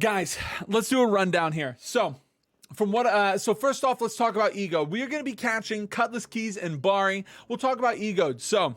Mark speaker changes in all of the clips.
Speaker 1: Guys, let's do a rundown here. So first off, let's talk about EUgo'd. We are going to be catching Cutlass Keys and Bari. We'll talk about EUgo'd. So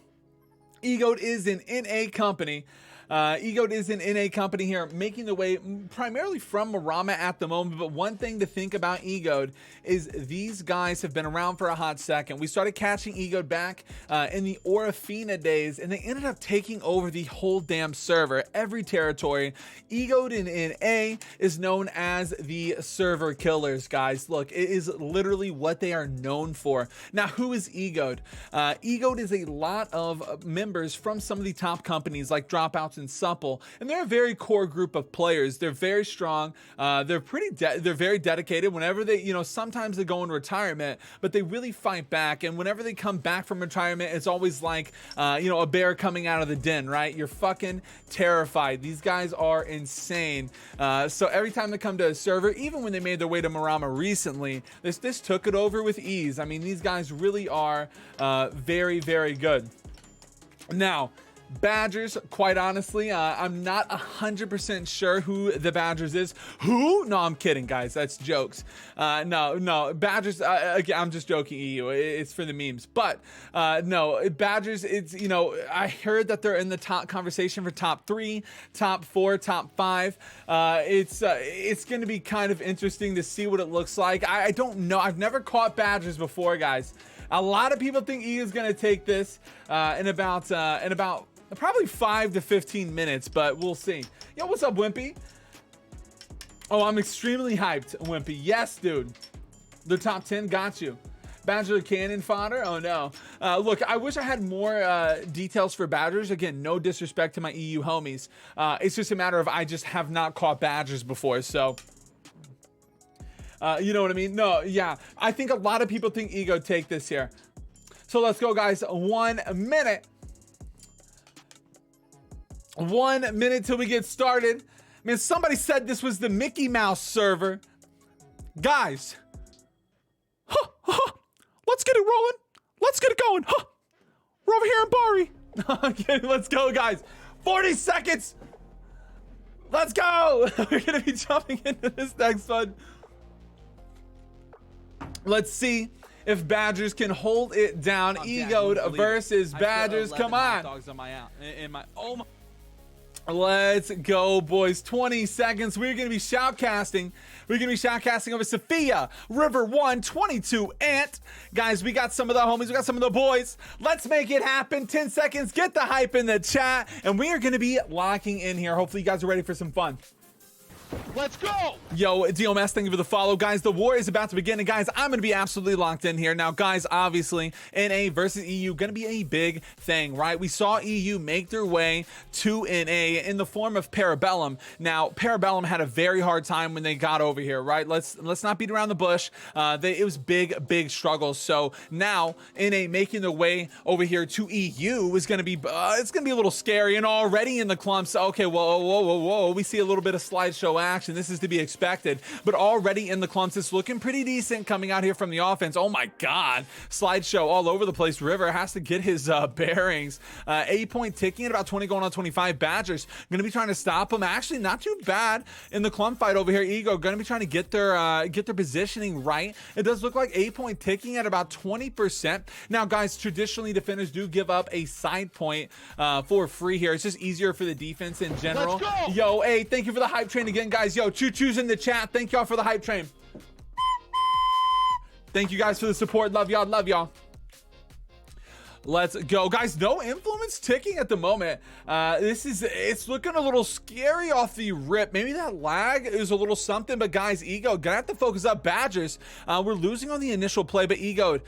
Speaker 1: EUgo'd is an NA company. EUgo'd is an NA company here, making the way primarily from Marama at the moment. But one thing to think about EUgo'd is these guys have been around for a hot second. We started catching EUgo'd back in the Orofina days, and they ended up taking over the whole damn server, every territory. EUgo'd in NA is known as the server killers, guys. Look, it is literally what they are known for. Now, who is EUgo'd? EUgo'd is a lot of members from some of the top companies like Dropouts and Supple, and they're a very core group of players. They're very strong. They're very dedicated. Whenever they, sometimes they go in retirement, but they really fight back. And whenever they come back from retirement, it's always like, a bear coming out of the den, right? You're fucking terrified. These guys are insane. So every time they come to a server, even when they made their way to Marama recently, this took it over with ease. I mean, these guys really are very, very good. Now, Badgers, quite honestly, I'm not 100% sure who the Badgers is. Who? No, I'm kidding, guys. That's jokes. No, Badgers, again, I'm just joking, EU. It's for the memes. But, no, Badgers, it's, I heard that they're in the top conversation for top 3, top 4, top 5. It's going to be kind of interesting to see what it looks like. I don't know. I've never caught Badgers before, guys. A lot of people think EU is going to take this in about probably 5 to 15 minutes, but we'll see. Yo, what's up, Wimpy? Oh, I'm extremely hyped, Wimpy. Yes, dude. The top 10 got you. Badger cannon fodder? Oh, no. Look, I wish I had more details for Badgers. Again, no disrespect to my EU homies. It's just a matter of I just have not caught Badgers before, so... you know what I mean? No, yeah. I think a lot of people think EUgo'd take this here. So let's go, guys. 1 minute. 1 minute till we get started. Man, somebody said this was the Mickey Mouse server. Guys. Let's get it rolling. Let's get it going. We're over here in Bari. Okay, let's go, guys. 40 seconds. Let's go. We're going to be jumping into this next one. Let's see if Badgers can hold it down. EUgo'd versus Badgers. Come on. Let's go, boys. 20 seconds. We're going to be shoutcasting. We're going to be shoutcasting over Sophia, River 1, 22, Ant. Guys, we got some of the homies. We got some of the boys. Let's make it happen. 10 seconds. Get the hype in the chat. And we are going to be locking in here. Hopefully, you guys are ready for some fun.
Speaker 2: Let's go!
Speaker 1: Yo, DMS, thank you for the follow. Guys, the war is about to begin. And guys, I'm going to be absolutely locked in here. Now, guys, obviously, NA versus EU, going to be a big thing, right? We saw EU make their way to NA in the form of Parabellum. Now, Parabellum had a very hard time when they got over here, right? Let's not beat around the bush. It was big struggles. So now, NA making their way over here to EU is going to be, it's going to be a little scary. And already in the clumps, okay, whoa. We see a little bit of slideshow action. This is to be expected, but already in the clumps, it's looking pretty decent coming out here from the offense. Oh my God, slideshow all over the place. River has to get his bearings. 8-point ticking at about 20 going on 25. Badgers going to be trying to stop them. Actually, not too bad in the clump fight over here. EUgo'd going to be trying to get their positioning right. It does look like 8-point ticking at about 20%. Now, guys, traditionally defenders do give up a side point for free here. It's just easier for the defense in general.
Speaker 2: Let's go!
Speaker 1: Yo, hey, thank you for the hype train again, guys. Yo, choo-choo's in the chat. Thank y'all for the hype train. Thank you guys for the support. Love y'all. Love y'all. Let's go, guys. No influence ticking at the moment. It's looking a little scary off the rip. Maybe that lag is a little something, but guys, EUgo'd gonna have to focus up. Badgers, we're losing on the initial play, but EUgo'd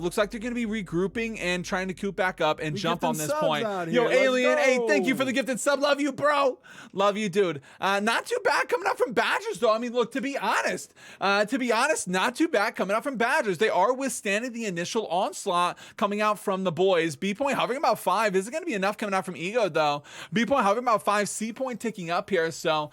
Speaker 1: looks like they're gonna be regrouping and trying to coop back up and jump on this point. Yo, Alien, hey, thank you for the gifted sub. Love you, bro. Love you, dude. Not too bad coming out from Badgers, though. I mean, look, to be honest, not too bad coming out from Badgers. They are withstanding the initial onslaught coming out from the boys. B point hovering about 5. Is it going to be enough coming out from EUgo'd though? B point hovering about 5. C point ticking up here. So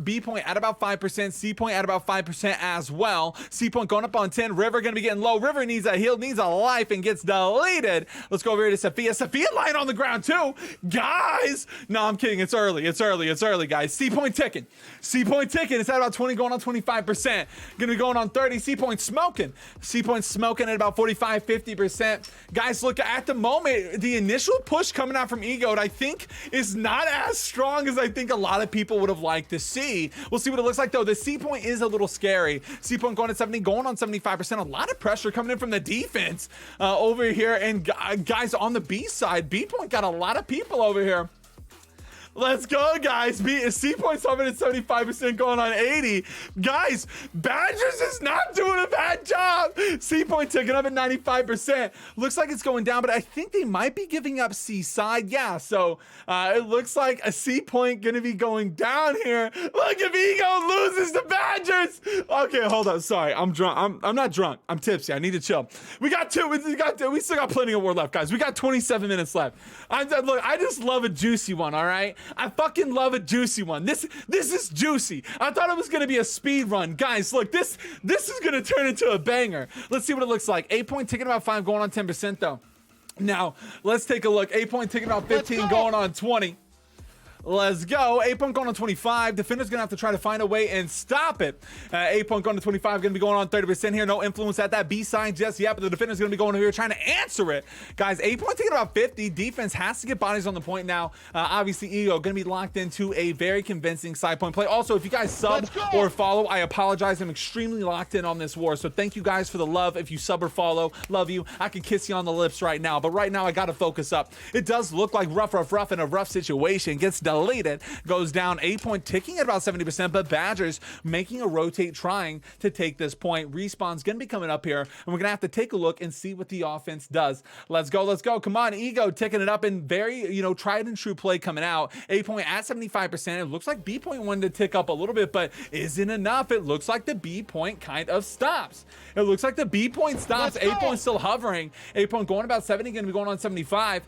Speaker 1: B point at about 5%. C point at about 5% as well. C point going up on 10. River going to be getting low. River needs a heal, needs a life, and gets deleted. Let's go over here to Sophia. Sophia lying on the ground too. Guys, no, I'm kidding. It's early. It's early, guys. C point ticking. C point ticking. It's at about 20 going on 25%. Gonna be going on 30. C point smoking. C point smoking at about 45, 50%. Guys, look, at the moment, the initial push coming out from EUgo'd, I think, is not as strong as I think a lot of people would have liked to see. We'll see what it looks like though. The C point is a little scary. C point going at 70, going on 75%. A lot of pressure coming in from the defense over here. And guys, on the B side, B point got a lot of people over here. Let's go, guys. C point's coming at 75%, going on 80. Guys, Badgers is not doing a bad job. C point ticking up at 95%. Looks like it's going down, but I think they might be giving up C side. Yeah, so it looks like a C point going to be going down here. Look, if EUgo'd loses to Badgers. Okay, hold on. Sorry, I'm drunk. I'm not drunk. I'm tipsy. I need to chill. We still got plenty of war left, guys. We got 27 minutes left. Look, I just love a juicy one, all right? I fucking love a juicy one. This is juicy. I thought it was gonna be a speed run. Guys, look, this is gonna turn into a banger. Let's see what it looks like. 8 point ticking about 5, going on 10% though. Now, let's take a look. 8 point ticking about 15, going on 20. Let's go. 8 point going on 25. Defender's going to have to try to find a way and stop it. 8 point going to 25. Going to be going on 30% here. No influence at that B side just yet, but the defender's going to be going over here trying to answer it. Guys, 8 point taking about 50. Defense has to get bodies on the point now. Obviously, EUgo'd going to be locked into a very convincing side point play. Also, if you guys sub or follow, I apologize. I'm extremely locked in on this war. So thank you guys for the love. If you sub or follow, love you. I could kiss you on the lips right now, but right now I got to focus up. It does look like rough in a rough situation. Gets deleted, goes down. 8 point ticking at about 70%, but Badgers making a rotate, trying to take this point. Respawn's gonna be coming up here, and we're gonna have to take a look and see what the offense does. Let's go. Come on, EUgo'd ticking it up in very, tried and true play coming out. 8 point at 75%. It looks like B point wanted to tick up a little bit, but isn't enough. It looks like the B point kind of stops. It looks like the B point stops. 8 point still hovering. 8 point going about 70, gonna be going on 75.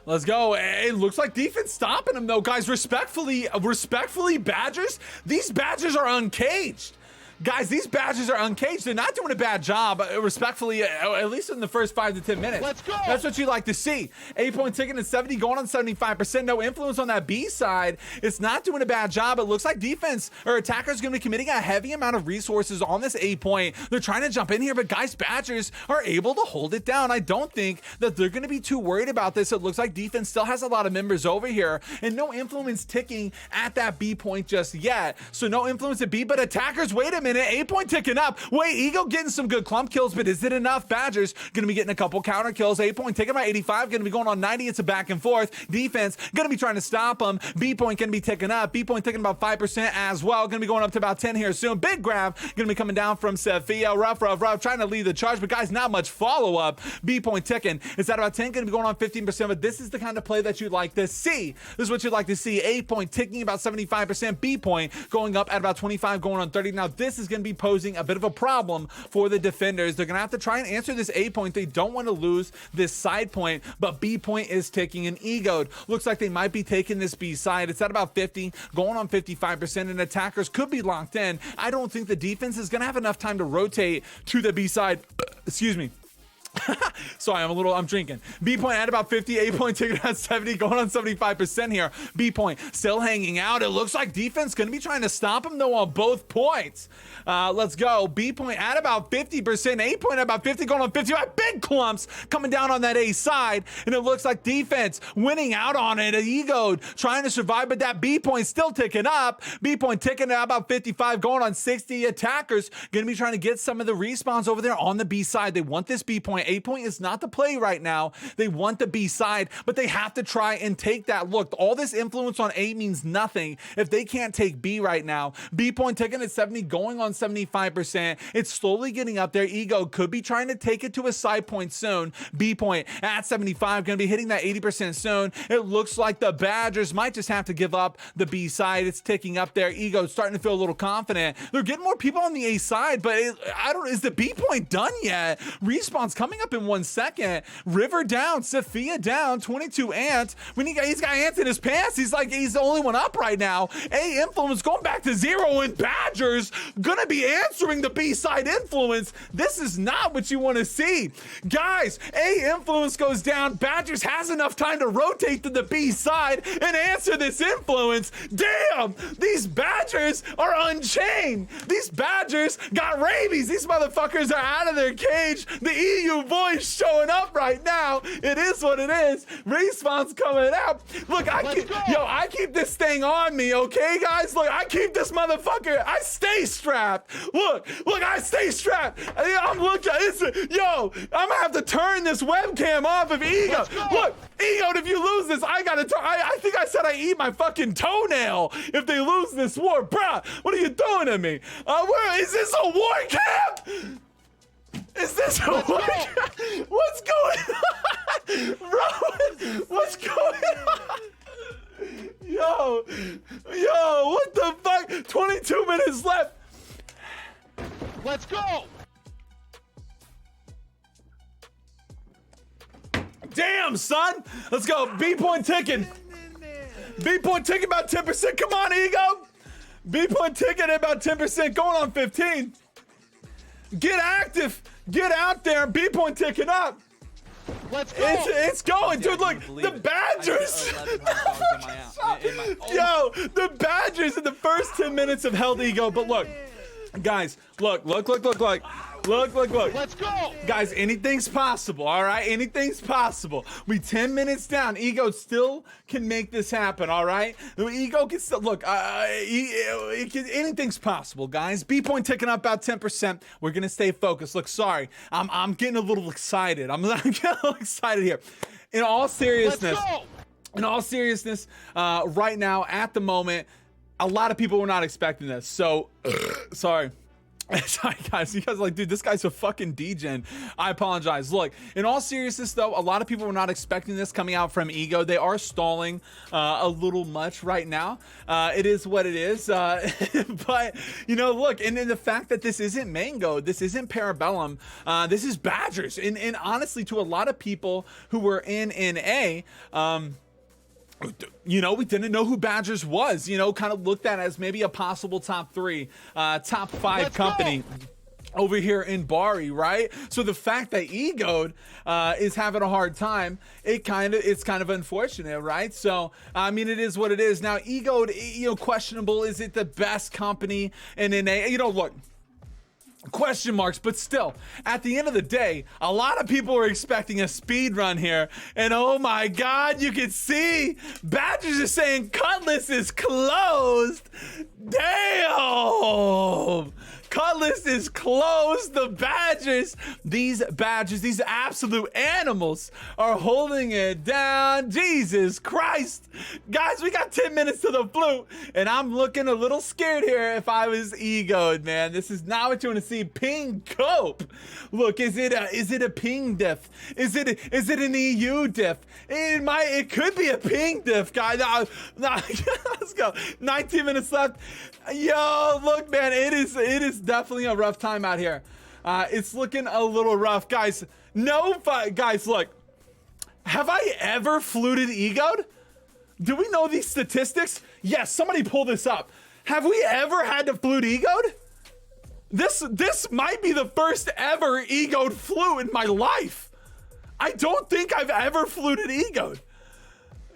Speaker 1: Let's go. It looks like defense stopping him though, guys. Respectfully, Badgers. These Badgers are uncaged. Guys, these Badgers are uncaged. They're not doing a bad job, respectfully, at least in the first 5 to 10 minutes.
Speaker 2: Let's go.
Speaker 1: That's what you like to see. 8 point ticking at 70, going on 75%. No influence on that B side. It's not doing a bad job. It looks like defense or attackers going to be committing a heavy amount of resources on this 8 point. They're trying to jump in here, but guys, Badgers are able to hold it down. I don't think that they're going to be too worried about this. It looks like defense still has a lot of members over here, and no influence ticking at that B point just yet. So no influence at B, but attackers, wait a minute. 8 point ticking up. Wait, EUgo'd getting some good clump kills, but is it enough? Badgers gonna be getting a couple counter kills. 8 point ticking by 85, gonna be going on 90. It's a back and forth. Defense gonna be trying to stop them. B point gonna be ticking up. B point ticking about 5% as well. Gonna be going up to about 10 here soon. Big grab gonna be coming down from Sophia. Rough, trying to lead the charge, but guys, not much follow up. B point ticking. It's at about 10, gonna be going on 15%, but this is the kind of play that you'd like to see. This is what you'd like to see. 8 point ticking about 75%. B point going up at about 25, going on 30. Now this is gonna be posing a bit of a problem for the defenders. They're gonna have to try and answer this A point. They don't want to lose this side point, but B point is ticking, and EUgo'd looks like they might be taking this B side. It's at about 50, going on 55%, and attackers could be locked in. I don't think the defense is gonna have enough time to rotate to the B side. Excuse me. Sorry, I'm drinking. B point at about 50, 8 point ticking at 70, going on 75% here. B point still hanging out. It looks like defense gonna be trying to stop him though on both points. Let's go. B point at about 50%, 8 point at about 50, going on 55. Big clumps coming down on that A side, and it looks like defense winning out on it. EUgo'd trying to survive, but that B point still ticking up. B point ticking at about 55, going on 60. Attackers gonna be trying to get some of the respawns over there on the B side. They want this B point. 8 point is not the play right now. They want the B side, but they have to try and take that. Look, all this influence on A means nothing if they can't take B right now. B point ticking at 70, going on 75%. It's slowly getting up there. EUgo'd could be trying to take it to a side point soon. B point at 75, going to be hitting that 80% soon. It looks like the Badgers might just have to give up the B side. It's ticking up there. EUgo'd starting to feel a little confident. They're getting more people on the A side, but is the B point done yet? Respawn's coming up in 1 1 second. River down, Sophia down, 22 Ant. He's got Ant in his pants. He's the only one up right now. A Influence going back to 0, and Badgers gonna be answering the B-side Influence. This is not what you want to see. Guys, A Influence goes down. Badgers has enough time to rotate to the B-side and answer this Influence. Damn, these Badgers are unchained. These Badgers got rabies. These motherfuckers are out of their cage. The EU boys showing up right now. It is what it is. Respawn's coming out. Look, I keep this thing on me, okay, guys? Look, I keep this motherfucker. I stay strapped. Look, I stay strapped. I'm looking. I'm gonna have to turn this webcam off of Ego. Look, EUgo'd, if you lose this, I gotta turn. I think I said I eat my fucking toenail if they lose this war. Bruh, what are you doing to me? Is this a war camp? Is this a war camp? What's going on? Bro, what's going on? Yo, what the fuck? 22 minutes left.
Speaker 2: Let's go!
Speaker 1: Damn, son. Let's go. B point ticking. B point ticking about 10%. Come on, Ego. B point ticking at about 10%. Going on 15. Get active. Get out there. B point ticking up.
Speaker 2: Let's go.
Speaker 1: It's going, dude. Look, the Badgers. Yo, the Badgers in the first 10 minutes have held Ego. But look, guys, look.
Speaker 2: Let's go.
Speaker 1: Guys, anything's possible, all right? Anything's possible. We 10 minutes down. EUgo'd still can make this happen, all right? EUgo'd can still, look, anything's possible, guys. B point ticking up about 10%. We're going to stay focused. Look, sorry. I'm getting a little excited. I'm getting a little excited here. In all seriousness, right now, at the moment, a lot of people were not expecting this. So, sorry. Sorry, guys. You guys are like, dude, this guy's a fucking degen. I apologize. Look, in all seriousness, though, a lot of people were not expecting this coming out from EUgo'd. They are stalling a little much right now. It is what it is. But, look, and the fact that this isn't Mango, this isn't Parabellum, this is Badgers. And honestly, to a lot of people who were in NA, we didn't know who Badgers was, kind of looked at as maybe a possible top 3, top 5 company over here in Bari, right? So the fact that EUgo'd is having a hard time, it's kind of unfortunate, right? So, I mean, it is what it is. Now, EUgo'd, questionable. Is it the best company in NA? Look, question marks, but still, at the end of the day, a lot of people were expecting a speed run here, and oh my god, you can see Badgers are saying Cutlass is closed. Damn, Cutlass is closed. The Badgers, these absolute animals are holding it down. Jesus Christ. Guys, we got 10 minutes to the flute, and I'm looking a little scared here if I was EUgo'd, man. This is not what you want to see. Ping cope. Look, is it a ping diff? Is it an EU diff? It could be a ping diff, guys. Let's go. 19 minutes left. Yo, look, man, it is definitely a rough time out here. It's looking a little rough, guys. Guys, look. Have I ever fluted EUgo'd? Do we know these statistics? Yes, somebody pull this up. Have we ever had to flute EUgo'd? This might be the first ever EUgo'd flute in my life. I don't think I've ever fluted EUgo'd.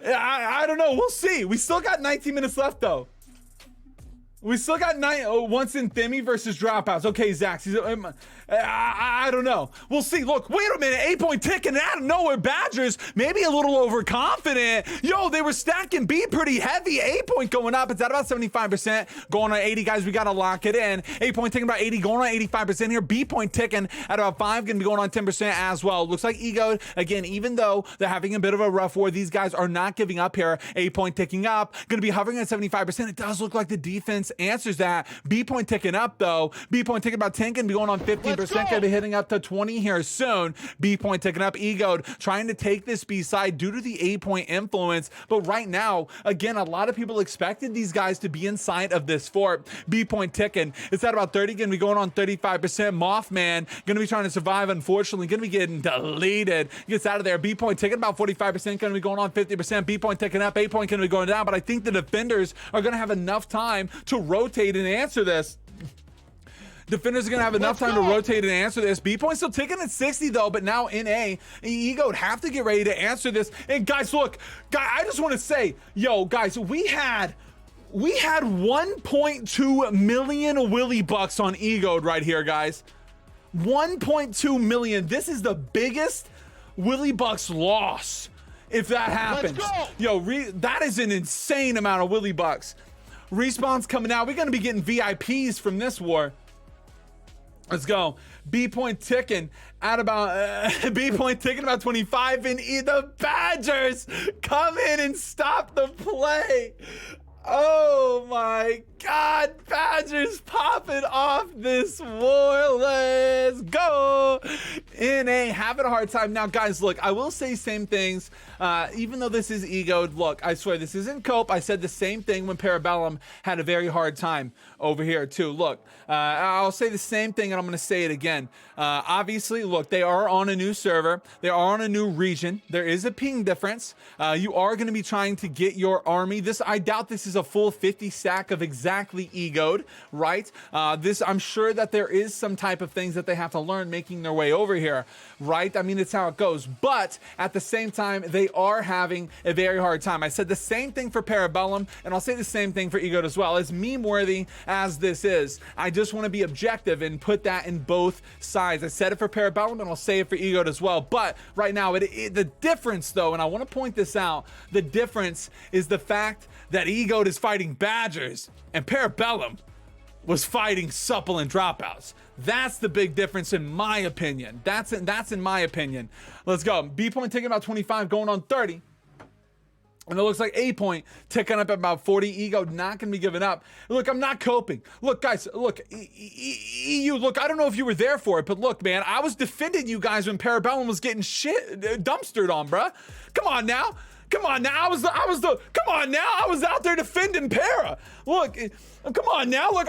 Speaker 1: I don't know. We'll see. We still got 19 minutes left, though. We still got once in Thimmy versus Dropouts. Okay, Zax. I don't know. We'll see. Look, wait a minute. 8-point ticking out of nowhere. Badgers maybe a little overconfident. Yo, they were stacking B pretty heavy. 8-point going up. It's at about 75%. Going on 80, guys. We got to lock it in. 8-point ticking about 80. Going on 85% here. B-point ticking at about 5. Going to be going on 10% as well. Looks like EUgo'd, again, even though they're having a bit of a rough war, these guys are not giving up here. 8-point ticking up. Going to be hovering at 75%. It does look like the defense answers that. B point ticking up though. B point ticking about 10, gonna be going on 15%, gonna be hitting up to 20 here soon. B point ticking up. EUgo'd trying to take this B side due to the A point influence, but right now, again, a lot of people expected these guys to be inside of this fort. B point ticking. It's at about 30, gonna be going on 35%. Mothman gonna be trying to survive, unfortunately, gonna be getting deleted. Gets out of there. B point ticking about 45%, gonna be going on 50%. B point ticking up. A point gonna be going down, but I think the defenders are gonna have enough time to rotate and answer this. Defenders are going to have enough time to rotate and answer this. B point still ticking at 60 though, but now in A, EUgo'd have to get ready to answer this. And guys, look, I just want to say, yo, guys, we had 1.2 million Willy Bucks on EUgo'd right here, guys. 1.2 million. This is the biggest Willy Bucks loss if that happens. Yo, that is an insane amount of Willy Bucks. Respawn's coming out. We're going to be getting VIPs from this war. Let's go. B point ticking at about B point ticking about 25, and the Badgers come in and stop the play. Oh my God, Badgers popping off this war. Let's go. NA having a hard time. Now, guys, look, I will say same things. Even though this is EUgo'd, look, I swear this isn't Cope. I said the same thing when Parabellum had a very hard time over here too. Look, I'll say the same thing and I'm going to say it again. Obviously, look, they are on a new server. They are on a new region. There is a ping difference. You are going to be trying to get your army. I doubt this is a full 50 stack of exactly EUgo'd, right? I'm sure that there is some type of things that they have to learn making their way over here, right? I mean, it's how it goes. But at the same time, they are having a very hard time. I said the same thing for Parabellum, and I'll say the same thing for EUgo'd as well. As meme-worthy as this is, I just want to be objective and put that in both sides. I said it for Parabellum, and I'll say it for EUgo'd as well. But right now, the difference, though, and I want to point this out, the difference is the fact that EUgo'd is fighting Badgers, and Parabellum was fighting Supple and Dropouts. That's the big difference in my opinion. That's in my opinion. Let's go. B point ticking about 25, going on 30. And it looks like A point ticking up at about 40. EUgo'd not going to be giving up. Look, I'm not coping. Look, guys, look, EU, look, I don't know if you were there for it, but look, man, I was defending you guys when Parabellum was getting shit dumpstered on, bruh. Come on now. Come on now, come on now, I was out there defending Para. Look, come on now, look,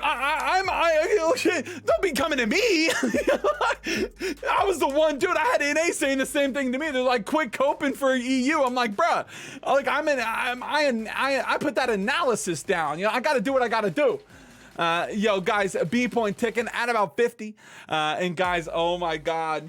Speaker 1: don't be coming to me. I was the one, dude, I had NA saying the same thing to me. They're like, quit coping for EU. I'm like, bruh, like, I put that analysis down. You know, I gotta do what I gotta do. Yo, guys, B point ticking at about 50. And guys, oh my God.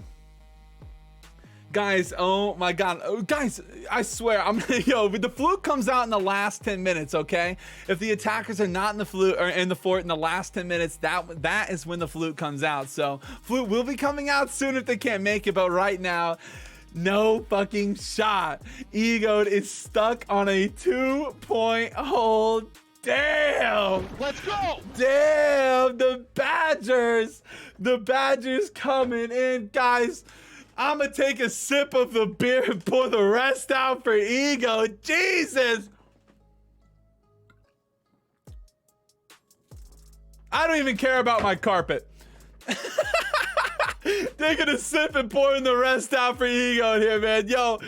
Speaker 1: Guys, oh my God. Guys, I swear, the fluke comes out in the last 10 minutes, okay? If the attackers are not in the fluke or in the fort in the last 10 minutes, that is when the fluke comes out. So, fluke will be coming out soon if they can't make it, but right now, no fucking shot. EUgo'd is stuck on a 2-point hold. Damn!
Speaker 2: Let's go!
Speaker 1: Damn, the Badgers coming in, guys. I'm gonna take a sip of the beer and pour the rest out for EUgo'd. Jesus! I don't even care about my carpet. Taking a sip and pouring the rest out for EUgo'd here, man. Yo,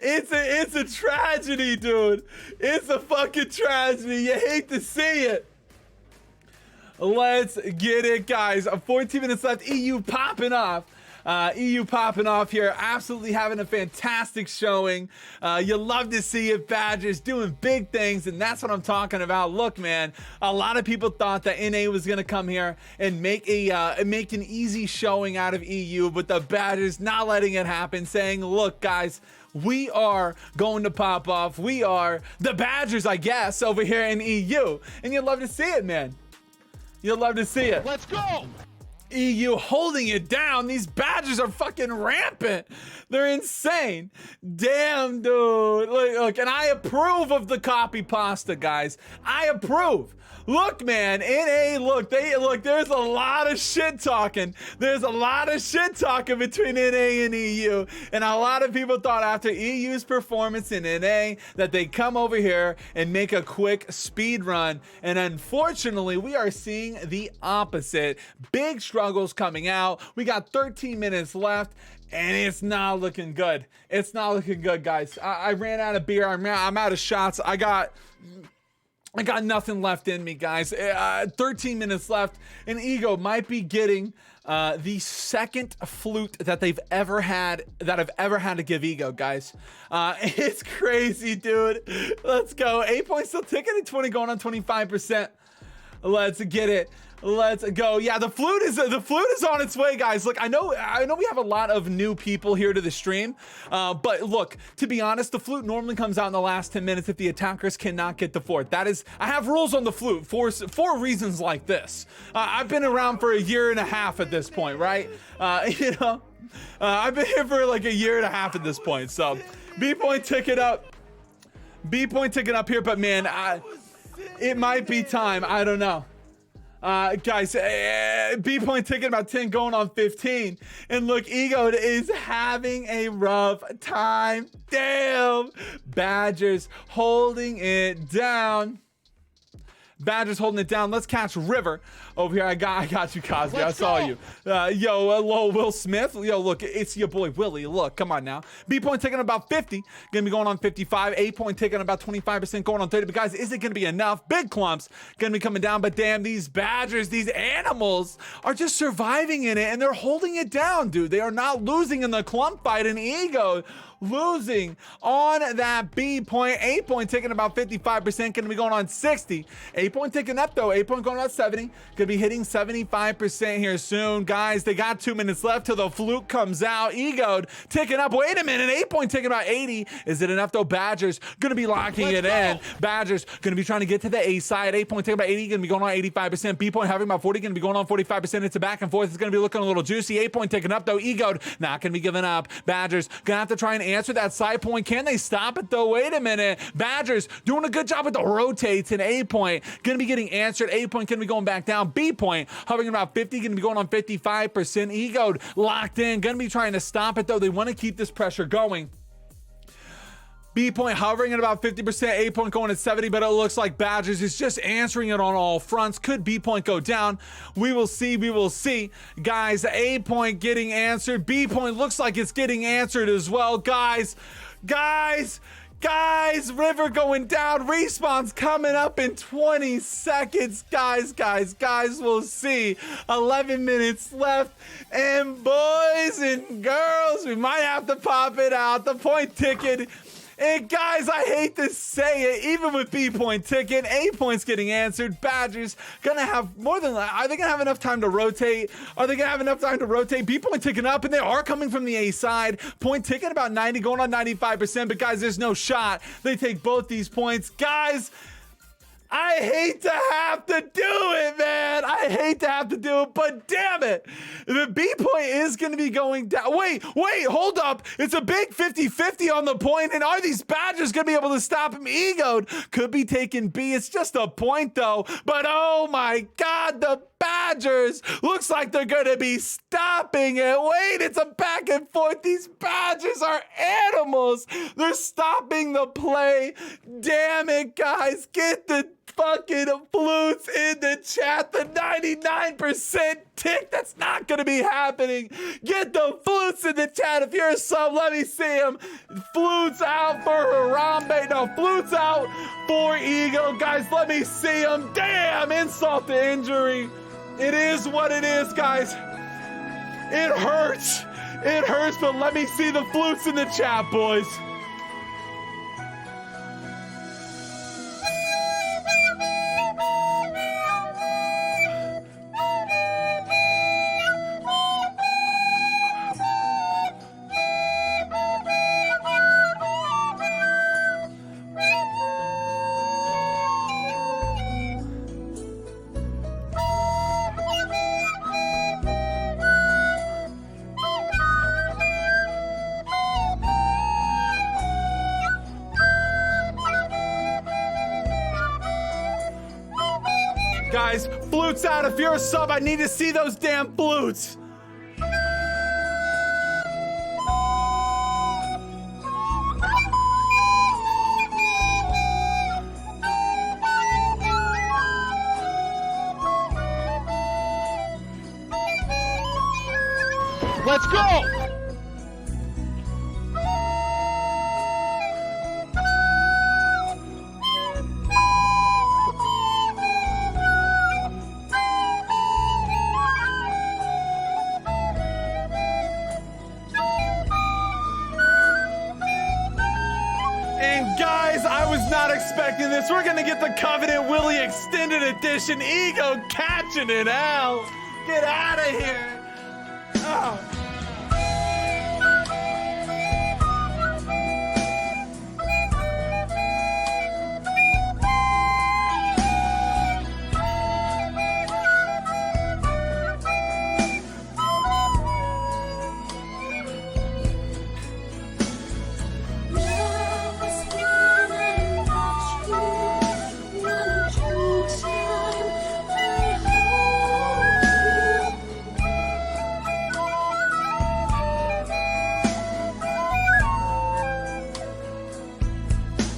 Speaker 1: it's a tragedy, dude. It's a fucking tragedy. You hate to see it. Let's get it, guys. 14 minutes left. EU popping off. EU popping off here, absolutely having a fantastic showing. You love to see it, Badgers doing big things, and that's what I'm talking about. Look, man, a lot of people thought that NA was going to come here and make an easy showing out of EU, but the Badgers not letting it happen, saying, look, guys, we are going to pop off. We are the Badgers, I guess, over here in EU, and you'd love to see it, man. You'll love to see it.
Speaker 2: Let's go!
Speaker 1: EU holding it down. These Badgers are fucking rampant. They're insane. Damn, dude. Look, and I approve of the copy pasta, guys. I approve. Look, man, NA, look, there's a lot of shit talking. There's a lot of shit talking between NA and EU. And a lot of people thought after EU's performance in NA that they'd come over here and make a quick speed run. And unfortunately, we are seeing the opposite. Big struggles coming out. We got 13 minutes left. And it's not looking good. It's not looking good, guys. I ran out of beer. I'm out of shots. I got nothing left in me, guys. 13 minutes left, and EUgo'd might be getting the second flute that I've ever had to give EUgo'd, guys. It's crazy, dude. Let's go. 8 points still ticking at 20, going on 25%. Let's get it. Let's go. Yeah, the flute is on its way, guys. Look, I know we have a lot of new people here to the stream, but look, to be honest, the flute normally comes out in the last 10 minutes if the attackers cannot get the fort. I have rules on the flute for reasons like this. I've been around for a year and a half at this point, right? I've been here for like a year and a half at this point. So B point ticket up here, but man, it might be time. I don't know. Guys, B point ticket about 10 going on 15. And look, EUgo'd is having a rough time. Damn. Badgers holding it down. Let's catch River over here. I got you, Cosby. I saw you. Hello, Will Smith. Yo, look, it's your boy Willie. Look, come on now. B point taking about 50. Gonna be going on 55. A point taking about 25%, going on 30. But guys, is it gonna be enough? Big clumps gonna be coming down. But damn, these Badgers, these animals are just surviving in it, and they're holding it down, dude. They are not losing in the clump fight, and EUgo'd losing on that B point. A point taking about 55%, gonna be going on 60. A point taking up though. A point going on 70. Gonna be hitting 75% here soon, guys. They got 2 minutes left till the flute comes out. EUgo'd ticking up. Wait a minute. A point taking about 80. Is it enough though? Badgers gonna be locking it in. Badgers gonna be trying to get to the A side. A point taking about 80. Gonna be going on 85%. B point having about 40. Gonna be going on 45%. It's a back and forth. It's gonna be looking a little juicy. A point taking up though. EUgo'd not gonna be giving up. Badgers gonna have to try and answer that side point. Can they stop it though? Wait a minute. Badgers doing a good job with the rotates, and A point gonna be getting answered. A point gonna be going back down. B point hovering about 50, gonna be going on 55%. EUgo'd locked in, gonna be trying to stop it though. They want to keep this pressure going. B point hovering at about 50%, A point going at 70, but it looks like Badgers is just answering it on all fronts. Could B point go down? We will see. Guys, A point getting answered. B point looks like it's getting answered as well. Guys, River going down. Respawn's coming up in 20 seconds. Guys, we'll see. 11 minutes left. And boys and girls, we might have to pop it out. The point ticket. And guys, I hate to say it, even with B point ticket, A point's getting answered. Badgers gonna have more than, are they gonna have enough time to rotate? B point ticking up, and they are coming from the A side. Point ticket about 90, going on 95%, but guys, there's no shot. They take both these points. Guys, I hate to have to do it, man. I hate to have to do it, but damn it. The B point is going to be going down. Wait, hold up. It's a big 50-50 on the point, and are these Badgers going to be able to stop him? EUgo'd could be taking B. It's just a point, though. But oh my God, the Badgers looks like they're going to be stopping it. Wait, it's a back and forth. These Badgers are animals. They're stopping the play. Damn it, guys. Get the fucking flutes in the chat. The 99% tick. That's not going to be happening. Get the flutes in the chat. If you're a sub, let me see them. Flutes out for Harambe. No, flutes out for EUgo'd. Guys, let me see them. Damn, insult to injury. It is what it is, guys. It hurts. It hurts, but let me see the flutes in the chat, boys. Guys, flutes out. If you're a sub, I need to see those damn flutes.
Speaker 2: Let's go!
Speaker 1: And guys, I was not expecting this. We're gonna get the Covenant Willie Extended Edition Ego catching it out. Get out of here. Oh.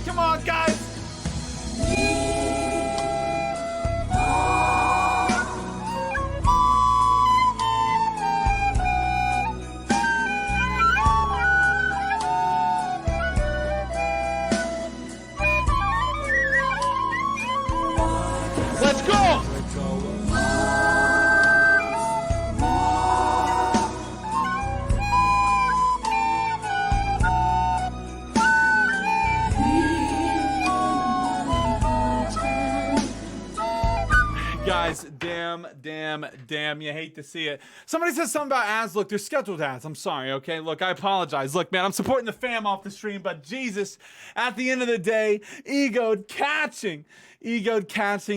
Speaker 1: Come on, guys.
Speaker 2: Let's go!
Speaker 1: Guys, damn, you hate to see it. Somebody says something about ads. Look, they're scheduled ads. I'm sorry, okay? Look, I apologize. Look, man, I'm supporting the fam off the stream, but Jesus, at the end of the day, EUgo'd catching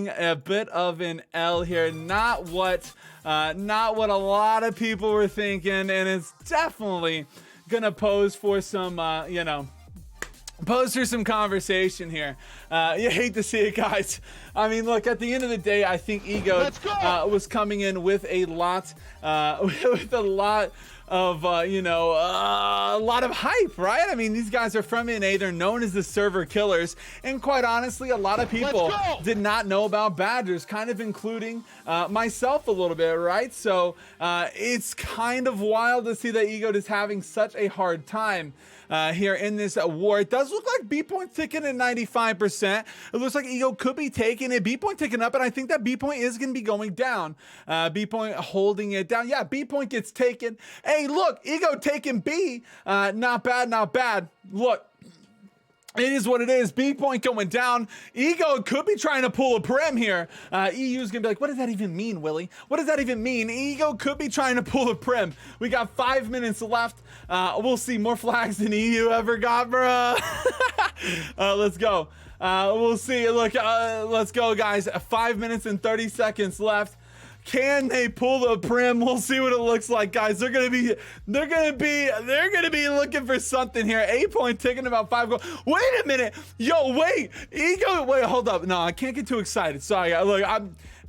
Speaker 1: a bit of an L here. Not what a lot of people were thinking, and it's definitely gonna pose for some, pose for some conversation here. You hate to see it, guys. I mean, look, at the end of the day, I think EUgo'd was coming in with a lot of a lot of hype, right? I mean, these guys are from NA. They're known as the server killers, and quite honestly, a lot of people did not know about Badgers, kind of including myself a little bit, right? So it's kind of wild to see that EUgo'd is having such a hard time here in this war. It does look like B point ticking at 95%. It looks like EUgo'd could be taking it. B point ticking up, and I think that B point is going to be going down. B point holding it down. Yeah, B point gets taken. Hey, look, EUgo'd taking B. Not bad, not bad. Look. It is what it is. B point going down. EUgo'd could be trying to pull a prim here. EU's gonna be like, what does that even mean, Willie? What does that even mean? EUgo'd could be trying to pull a prim. We got 5 minutes left. We'll see more flags than EU ever got, bro. Let's go. We'll see. Look, let's go, guys. 5 minutes and 30 seconds left. Can they pull the prim? We'll see what it looks like, guys. They're gonna be looking for something here. A point ticking about 5 goals. Wait a minute, yo, wait, EUgo'd. Wait, hold up. No, I can't get too excited. Sorry, look,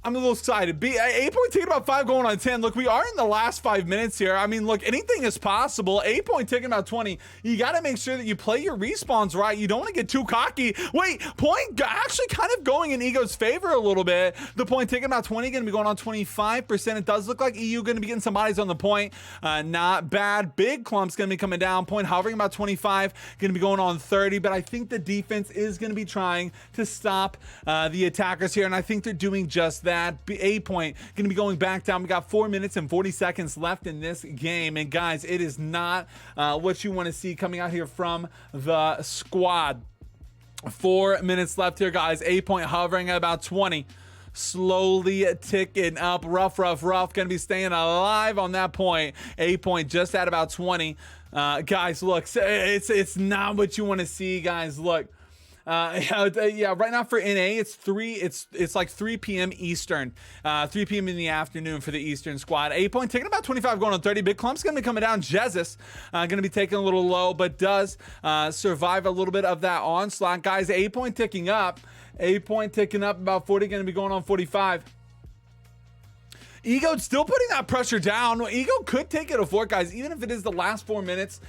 Speaker 1: I'm a little excited. A point ticking about 5 going on 10. Look, we are in the last 5 minutes here. I mean, look, anything is possible. A point ticking about 20. You got to make sure that you play your respawns right. You don't want to get too cocky. Wait, point actually kind of going in EUgo'd's favor a little bit. The point ticking about 20, going to be going on 25%. It does look like EU going to be getting some bodies on the point. Not bad. Big clump's going to be coming down. Point hovering about 25. Going to be going on 30. But I think the defense is going to be trying to stop the attackers here. And I think they're doing just that. A point going to be going back down. We got 4 minutes and 40 seconds left in this game, and guys, it is not what you want to see coming out here from the squad. 4 minutes left here, guys. A point hovering at about 20, slowly ticking up. Rough gonna be staying alive on that point. A point just at about 20. Guys, look, it's not what you want to see, guys. Look, yeah, right now for NA, it's like 3 p.m. Eastern, 3 p.m. in the afternoon for the Eastern squad. A point taking about 25 going on 30. Big clump's gonna be coming down. Jesus gonna be taking a little low, but does survive a little bit of that onslaught, guys. A point ticking up. A point ticking up about 40, gonna be going on 45. EUgo'd still putting that pressure down. EUgo'd could take it to fort, guys. Even if it is the last 4 minutes,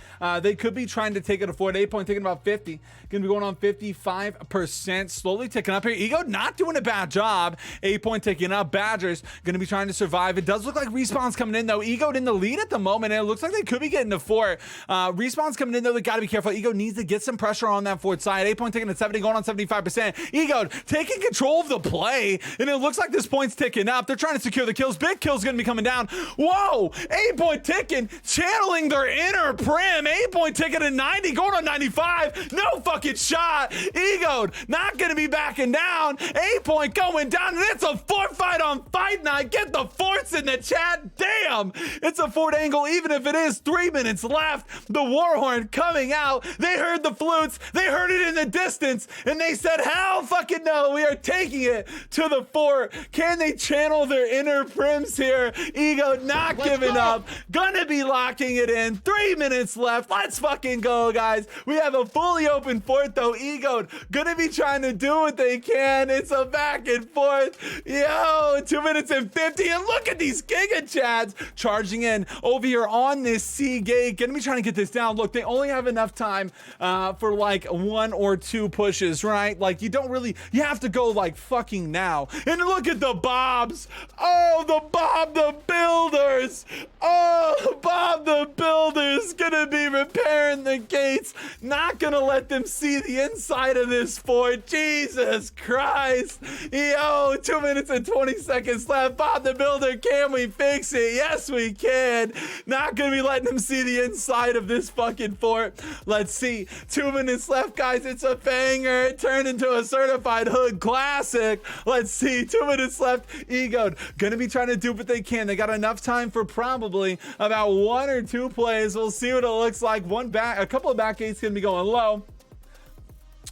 Speaker 1: they could be trying to take it to fort. 8 point taking about 50. Gonna be going on 55%. Slowly ticking up here. EUgo'd not doing a bad job. 8 point ticking up. Badgers gonna be trying to survive. It does look like Respawn's coming in, though. EUgo'd in the lead at the moment, and it looks like they could be getting to fort. Respawn's coming in, though. They gotta be careful. EUgo'd needs to get some pressure on that fort side. 8 point taking at 70, going on 75%. EUgo'd taking control of the play, and it looks like this point's ticking up. They're trying to secure the kills. Big kills gonna be coming down. Whoa, 8 point ticking, channeling their inner prim. 8 point ticking at 90, going on 95. No fucking shot. EUgo'd not gonna be backing down. 8 point going down, and it's a fort fight on Fight Night. Get the forts in the chat. Damn, it's a fort angle, even if it is 3 minutes left. The Warhorn coming out. They heard the flutes. They heard it in the distance, and they said, hell fucking no, we are taking it to the fort. Can they channel their inner prims here? EUgo'd not giving up. Gonna be locking it in. 3 minutes left. Let's fucking go, guys. We have a fully open fort, though. EUgo'd gonna be trying to do what they can. It's a back and forth. Yo, 2 minutes and 50. And look at these Giga Chads charging in over here on this C gate. Gonna be trying to get this down. Look, they only have enough time for like 1 or 2 pushes, right? Like, you don't really, you have to go like fucking now. And look at the Bobs. Oh, the Bob the Builders. Oh, Bob the Builders gonna be repairing the gates. Not gonna let them see the inside of this fort. Jesus Christ. Yo, 2 minutes and 20 seconds left. Bob the Builder, can we fix it? Yes, we can. Not gonna be letting them see the inside of this fucking fort. Let's see. 2 minutes left, guys. It's a banger. It turned into a certified hood classic. Let's see. 2 minutes left. EUgo'd gonna be trying to do what they can. They got enough time for probably about 1 or 2 plays. We'll see what it looks like. A couple of back gates gonna be going low.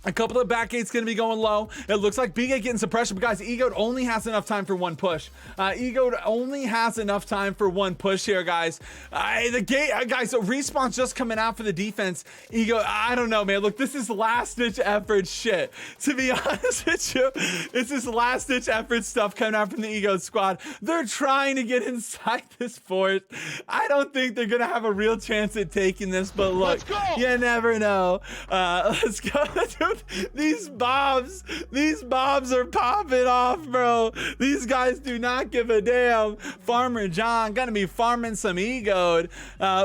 Speaker 1: A couple of back gates gonna be going low. It looks like B-Gate getting some pressure, but guys, EUgo'd only has enough time for 1 push. EUgo'd only has enough time for 1 push here, guys. The gate, guys, so Respawn's just coming out for the defense. EUgo'd, I don't know, man. Look, this is last-ditch effort shit. To be honest with you, this is last-ditch effort stuff coming out from the EUgo'd squad. They're trying to get inside this fort. I don't think they're gonna have a real chance at taking this, but look, you never know. Let's go. These Bobs are popping off, bro. These guys do not give a damn. Farmer John gonna be farming some EUgo'd.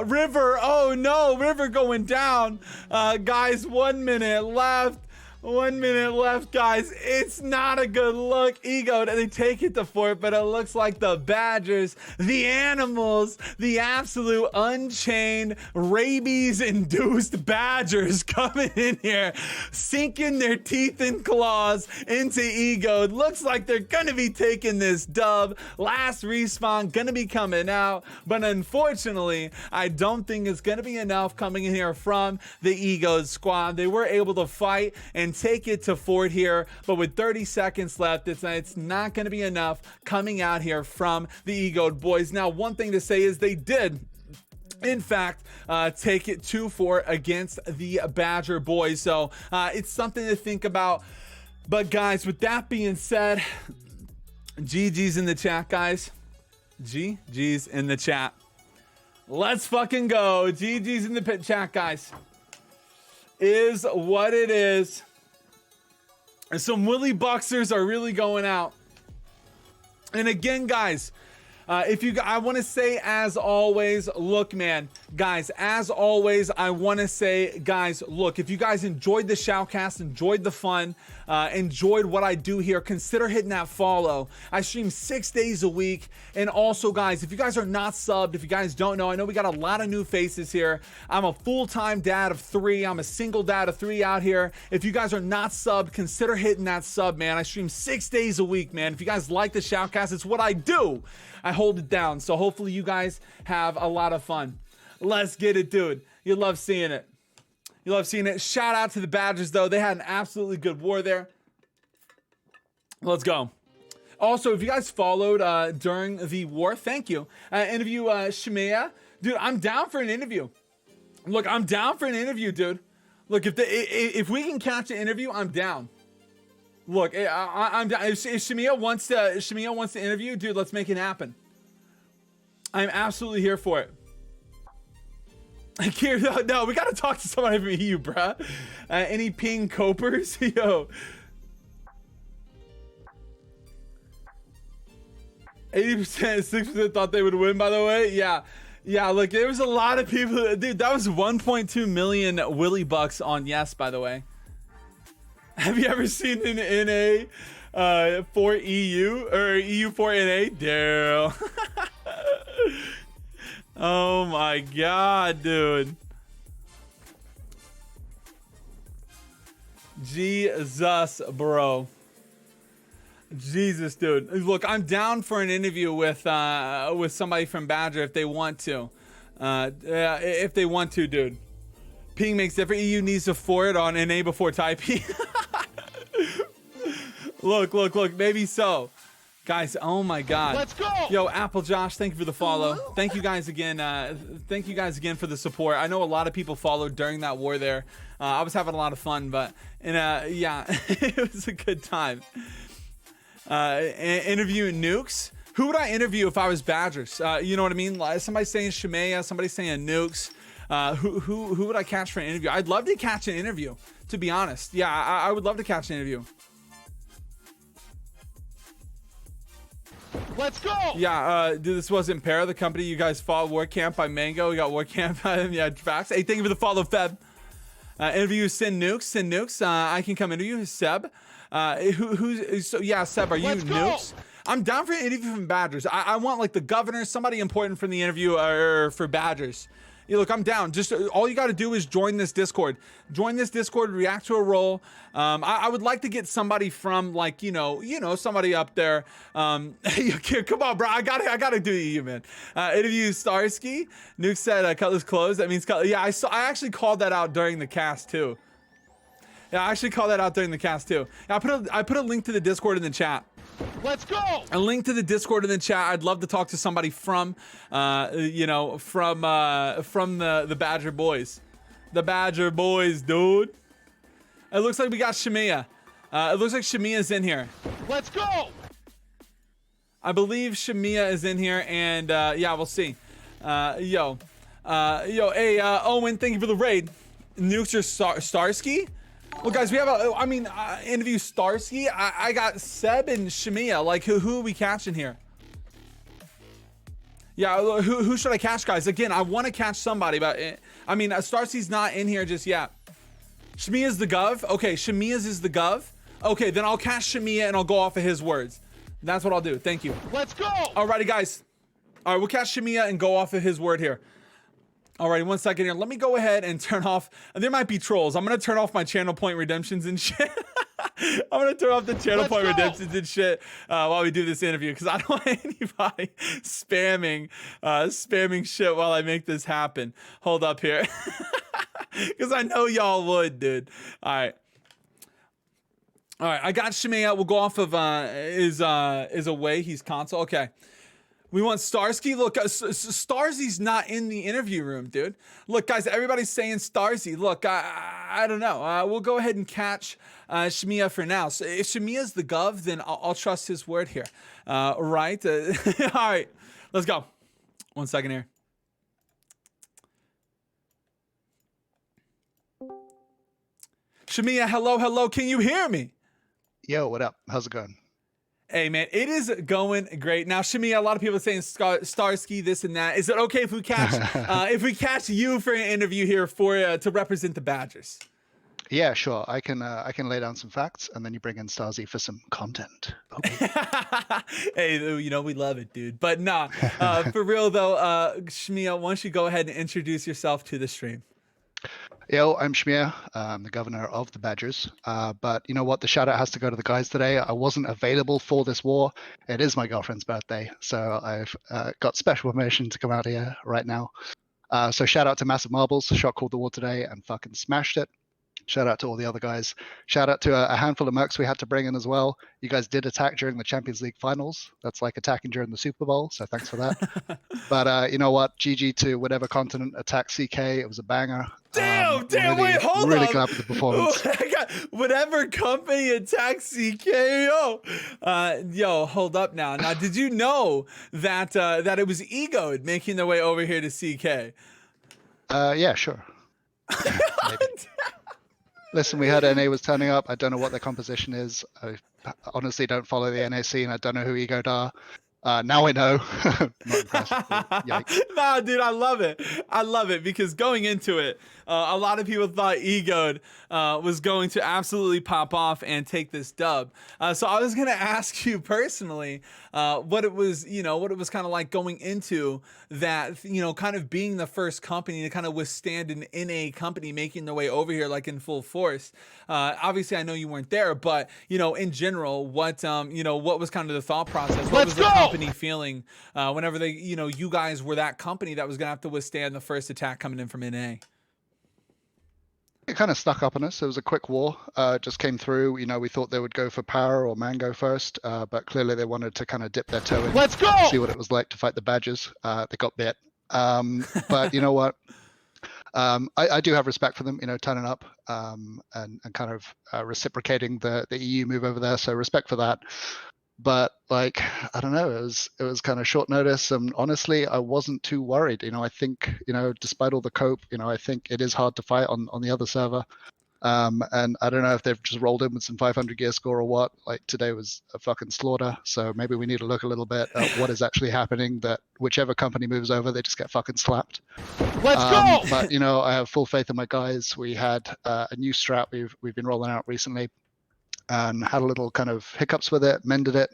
Speaker 1: River, oh no, River going down. Guys, 1 minute left. 1 minute left, guys. It's not a good look. EUgo'd, they take it to fort, but it looks like the Badgers, the animals, the absolute unchained, rabies-induced Badgers coming in here, sinking their teeth and claws into EUgo'd. Looks like they're gonna be taking this dub. Last respawn gonna be coming out, but unfortunately, I don't think it's gonna be enough coming in here from the EUgo'd squad. They were able to fight and take it to fort here, but with 30 seconds left, it's not going to be enough coming out here from the EUgo'd boys. Now, one thing to say is they did in fact take it to fort against the Badger boys, so it's something to think about. But guys, with that being said, GG's in the chat, guys. GG's in the chat. Let's fucking go. GG's in the chat, guys. Is what it is. And some Willie Buxers are really going out. And again, guys, I want to say, as always, look, man, guys, as always, I want to say, guys, look, if you guys enjoyed the shoutcast, enjoyed the fun, enjoyed what I do here, consider hitting that follow. I stream 6 days a week. And also, guys, if you guys are not subbed, if you guys don't know, I know we got a lot of new faces here. I'm a full-time dad of 3. I'm a single dad of 3 out here. If you guys are not subbed, consider hitting that sub, man. I stream 6 days a week, man. If you guys like the shoutcast, it's what I do. I hold it down. So hopefully you guys have a lot of fun. Let's get it, dude. You love seeing it. You love seeing it. Shout out to the Badgers, though. They had an absolutely good war there. Let's go. Also, if you guys followed during the war, thank you. Interview Shemaya. Dude, I'm down for an interview. Look, I'm down for an interview, dude. Look, if we can catch an interview, I'm down. Look, I'm down. If Shemaya wants to interview, dude, let's make it happen. I'm absolutely here for it. No, we gotta talk to somebody from EU, bruh. Any ping copers? Yo. 80%, 6% thought they would win, by the way. Yeah. Yeah, look, there was a lot of people. Dude, that was 1.2 million Willy Bucks on yes, by the way. Have you ever seen an NA for EU or EU for NA? Daryl. Oh my god, dude. Jesus, bro. Jesus, dude. Look, I'm down for an interview with somebody from Badger if they want to. If they want to, dude. Ping makes different. EU needs to forward on NA before typing. Look. Maybe so. Guys, oh my god.
Speaker 2: Let's go!
Speaker 1: Yo, Apple Josh, thank you for the follow. Thank you guys again. Thank you guys again for the support. I know a lot of people followed during that war there. I was having a lot of fun, but yeah, it was a good time. Interviewing nukes. Who would I interview if I was Badgers? You know what I mean? Like, somebody saying Shemaya, somebody saying nukes. Who would I catch for an interview? I'd love to catch an interview, to be honest. Yeah, I would love to catch an interview.
Speaker 2: Let's go!
Speaker 1: Yeah, dude, this wasn't Para, the company you guys followed. War Camp by Mango. We got War Camp by him. Yeah, facts. Hey, thank you for the follow, Feb. Interview Sin Nukes. I can come interview Seb. Yeah, Seb, are you nukes? I'm down for an interview from Badgers. I want like the governor, somebody important from the interview for Badgers. Yeah, look, I'm down. Just all you got to do is join this Discord. Join this Discord, react to a role. I would like to get somebody from like, you know, somebody up there. Come on, bro. I gotta do you, man. Interview Starsky. Nuke said Cutlass closed. That means Cutlass. Yeah, I actually called that out during the cast too. Yeah, I put a link to the Discord in the chat.
Speaker 2: Let's go!
Speaker 1: A link to the Discord in the chat. I'd love to talk to somebody from, from the Badger boys. The Badger boys, dude. It looks like we got Shemaya. It looks like Shemia's in here.
Speaker 2: Let's go!
Speaker 1: I believe Shemaya is in here, and yeah, we'll see. Hey, Owen, thank you for the raid. Nukes or Starsky? Well, guys, we have interview Starsky. I got Seb and Shemaya. Like, who are we catching here? Yeah, who should I catch, guys? Again, I want to catch somebody, but Starsky's not in here just yet. Shemia's the gov. Okay, Shemia's is the gov. Okay, then I'll catch Shemaya and I'll go off of his words. That's what I'll do. Thank you.
Speaker 2: Let's go.
Speaker 1: Alrighty, guys. All right, we'll catch Shemaya and go off of his word here. Alrighty, 1 second here. Let me go ahead and turn off. There might be trolls. I'm gonna turn off my channel point redemptions and shit. I'm gonna turn off the channel point redemptions and shit while we do this interview, because I don't want anybody spamming shit while I make this happen. Hold up here, because I know y'all would, dude. All right, I got Shemaya. We'll go off of is away. He's console. Okay. We want Starsky. Look, Starzy's not in the interview room, dude. Look, guys, everybody's saying Starsky. Look, I don't know. We'll go ahead and catch Shemaya for now. So if Shemia's the gov, then I'll trust his word here. Right? All right, let's go. 1 second here. Shemaya, hello. Can you hear me?
Speaker 3: Yo, what up? How's it going?
Speaker 1: Hey, man, it is going great. Now, Shemaya, a lot of people are saying Starsky, this and that. Is it okay if we catch you for an interview here to represent the Badgers?
Speaker 3: Yeah, sure. I can lay down some facts, and then you bring in Starzy for some content. Okay.
Speaker 1: Hey, we love it, dude. But nah, for real though, Shemaya, why don't you go ahead and introduce yourself to the stream?
Speaker 3: Yo, I'm Shemaya. I'm the governor of the Badgers. But you know what? The shout out has to go to the guys today. I wasn't available for this war. It is my girlfriend's birthday, so I've got special permission to come out here right now. So shout out to Massive Marbles. Shot called the war today and fucking smashed it. Shout out to all the other guys. Shout out to a handful of mercs we had to bring in as well. You guys did attack during the Champions League finals. That's like attacking during the Super Bowl. So thanks for that. But you know what? GG to whatever continent attacked CK. It was a banger.
Speaker 1: Damn,
Speaker 3: really,
Speaker 1: wait, hold
Speaker 3: really
Speaker 1: up.
Speaker 3: glad with the performance.
Speaker 1: Whatever company attacks CKO. Yo, hold up now. Now, did you know that it was EUgo'd making their way over here to CK?
Speaker 3: Yeah, sure. Maybe. Listen, we heard NA was turning up. I don't know what their composition is. I honestly don't follow the NA scene. I don't know who EUgo'd are. Now I know. Not impressed. Yikes.
Speaker 1: Nah, dude, I love it. I love it because going into it, a lot of people thought EUgo'd was going to absolutely pop off and take this dub. So I was gonna ask you personally what it was, what it was kind of like going into that, kind of being the first company to kind of withstand an NA company making their way over here like in full force. Obviously, I know you weren't there, but in general, what was kind of the thought process? What was the company feeling whenever they, you guys were that company that was gonna have to withstand the first attack coming in from NA?
Speaker 3: It kind of stuck up on us. It was a quick war. Just came through. We thought they would go for Power or Mango first, but clearly they wanted to kind of dip their toe in.
Speaker 2: Let's go!
Speaker 3: See what it was like to fight the Badgers. They got bit. But you know what? I do have respect for them, turning up and kind of reciprocating the EU move over there. So respect for that. But I don't know, it was kind of short notice, and honestly, I wasn't too worried. I think despite all the cope, I think it is hard to fight on the other server. And I don't know if they've just rolled in with some 500 gear score or what. Today was a fucking slaughter. So maybe we need to look a little bit at what is actually happening. That whichever company moves over, they just get fucking slapped.
Speaker 2: Let's go!
Speaker 3: But I have full faith in my guys. We had a new strat we've been rolling out recently. And had a little kind of hiccups with it, mended it.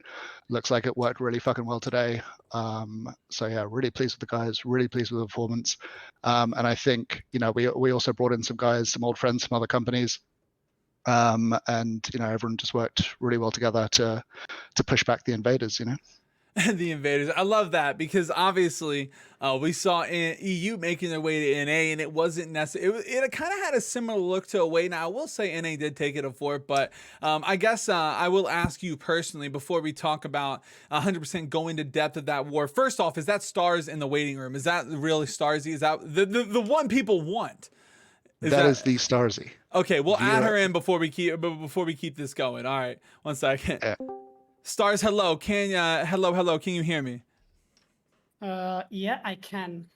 Speaker 3: Looks like it worked really fucking well today. So yeah, really pleased with the guys, really pleased with the performance. And I think, we also brought in some guys, some old friends, some other companies. And everyone just worked really well together to push back the invaders,
Speaker 1: The invaders. I love that because obviously we saw EU making their way to NA, and it wasn't necessary. It kind of had a similar look to away. Now I will say NA did take it a fort, but I guess I will ask you personally before we talk about 100% go into depth of that war. First off, is that Stars in the waiting room? Is that really Starsy? Is that the one people want?
Speaker 3: That is the Starsy.
Speaker 1: Okay, we'll add her in before we keep this going. All right, one second.
Speaker 3: Yeah.
Speaker 1: Stars, hello. Hello. Can you hear me?
Speaker 4: Yeah, I can.